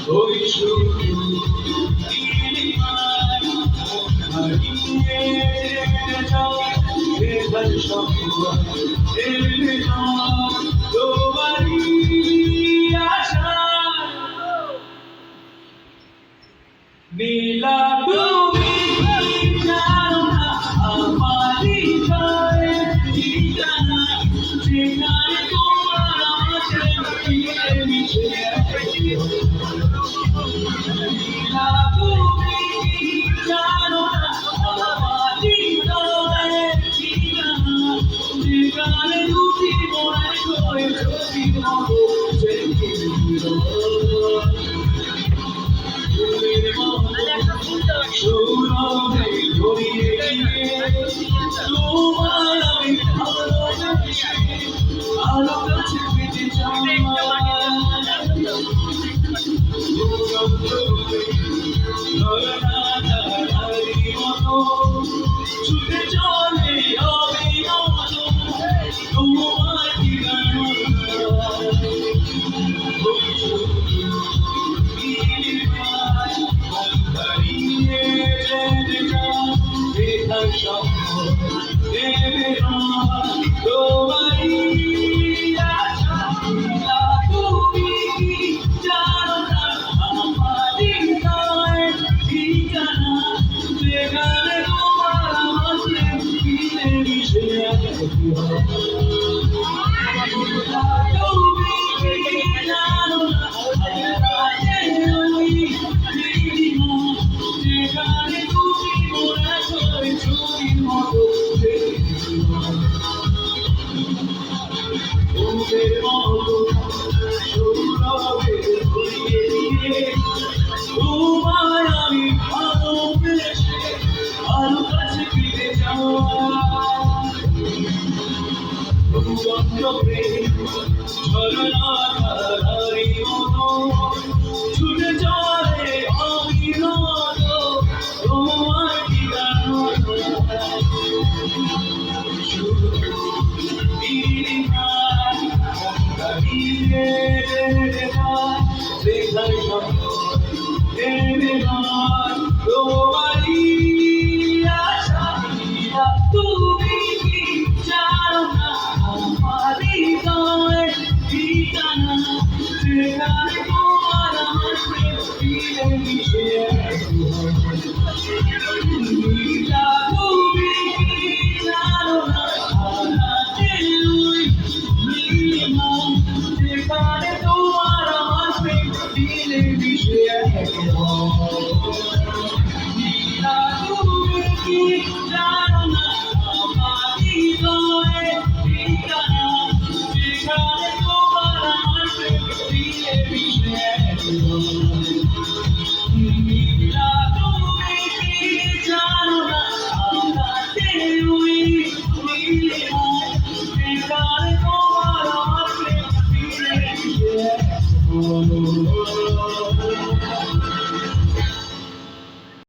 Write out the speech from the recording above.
ওই শুধু হারিয়ে যাওয়া বেকার সম্পদ এলে না তোমারই আশা নীলা তুমি জানো না আমার হৃদয়ের ঠিকানা যেখানে তোমার আছে মিশে মিশে নীলা তুমি জানো না আমার হৃদয়ের ঠিকানা যেখানে দুটি মনে করে ছবির মতো সৌরভে জড়িয়ে তোমার আমি ভালোবাসি আলো কাছে পেতে চাই ছুটে চলে অবিনত তোমার ঝরনা